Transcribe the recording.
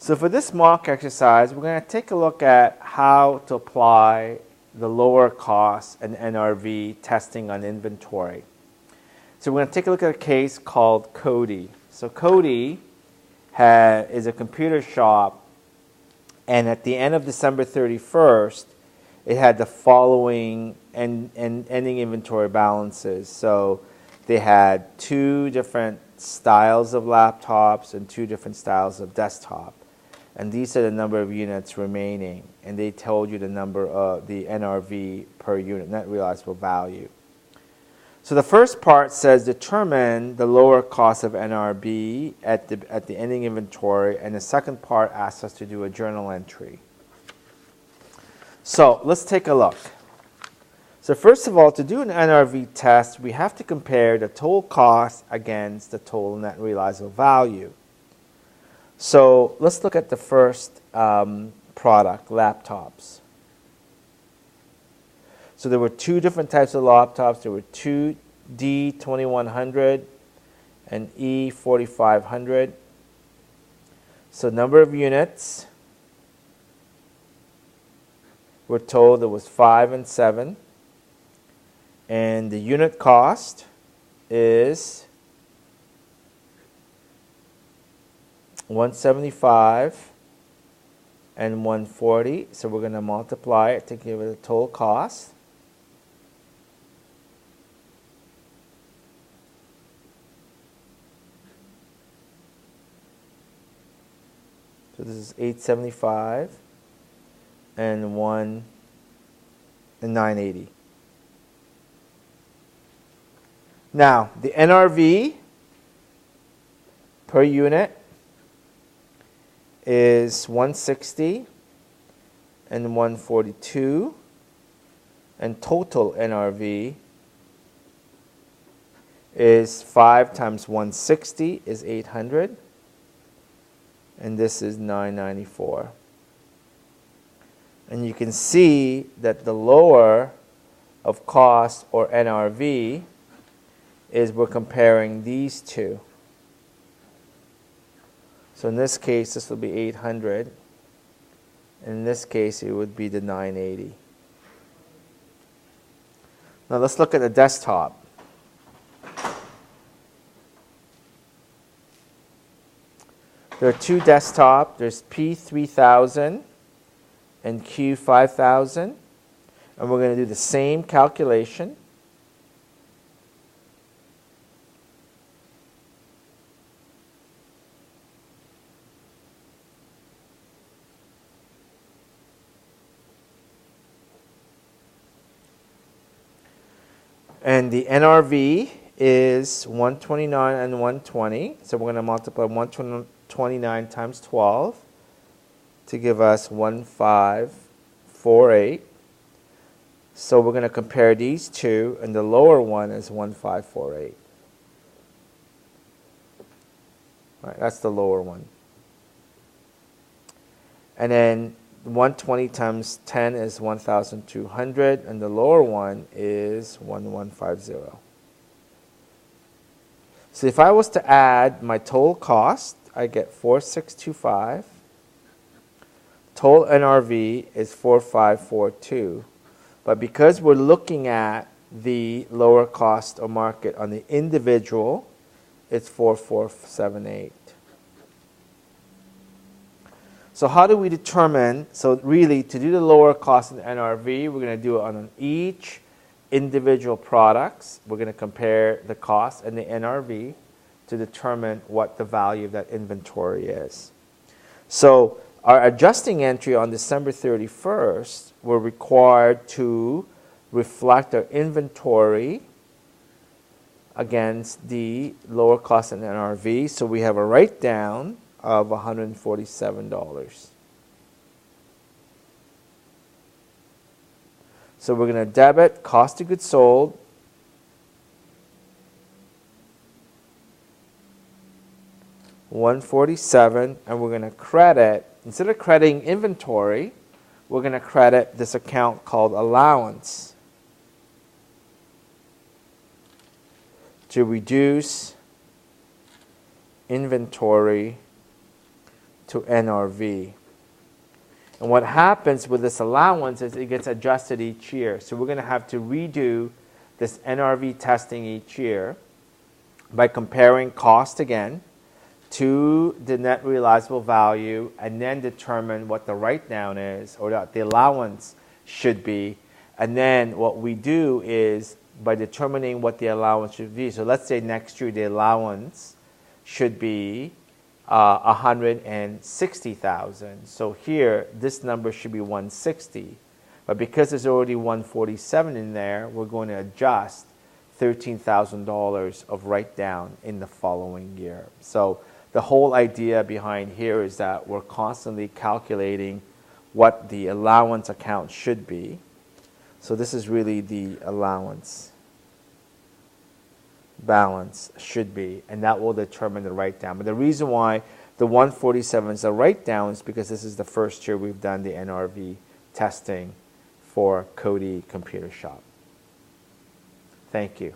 So for this mock exercise, we're going to take a look at how to apply the lower cost and NRV testing on inventory. So we're going to take a look at a case called Cody. So Cody is a computer shop, and at the end of December 31st, it had the following ending inventory balances. So they had 2 different styles of laptops and 2 different styles of desktop. And these are the number of units remaining. And they told you the number of the NRV per unit, net realizable value. So the first part says determine the lower cost of NRV at the ending inventory. And the second part asks us to do a journal entry. So let's take a look. So first of all, to do an NRV test, we have to compare the total cost against the total net realizable value. So let's look at the first product, laptops. So there were 2 different types of laptops. There were 2 D2100 and E4500. So number of units, we're told there was 5 and 7. And the unit cost is $175 and $140. So we're going to multiply it to give it a total cost. So this is $875 and $980. Now, the NRV per unit is 160 and 142, and total NRV is 5 times 160 is 800, and this is 994. And you can see that the lower of cost, or NRV, is we're comparing these 2. So in this case, this will be 800. In this case, it would be the 980. Now let's look at the desktop. There are 2 desktop. There's P3000 and Q5000. And we're going to do the same calculation. And the NRV is 129 and 120. So we're going to multiply 129 times 12 to give us 1548. So we're going to compare these 2, and the lower one is 1548. All right, that's the lower one. And then 120 times 10 is 1,200, and the lower one is 1150. So if I was to add my total cost, I get 4625. Total NRV is 4542. But because we're looking at the lower cost or market on the individual, it's 4478. So how do we determine, so really to do the lower cost in the NRV, we're going to do it on each individual products. We're going to compare the cost and the NRV to determine what the value of that inventory is. So our adjusting entry on December 31st, we're required to reflect our inventory against the lower cost in NRV. So we have a write down of $147. So we're going to debit cost of goods sold, $147, and we're going to credit, instead of crediting inventory, we're going to credit this account called allowance to reduce inventory to NRV. And what happens with this allowance is it gets adjusted each year. So we're going to have to redo this NRV testing each year by comparing cost again to the net realizable value, and then determine what the write-down is, or what the allowance should be. And then what we do is, by determining what the allowance should be, so let's say next year the allowance should be 160,000. So here, this number should be 160. But because there's already 147 in there, we're going to adjust $13,000 of write-down in the following year. So the whole idea behind here is that we're constantly calculating what the allowance account should be. So this is really the allowance balance should be, and that will determine the write-down. But the reason why the 147 is a write-down is because this is the first year we've done the NRV testing for Cody Computer Shop. Thank you.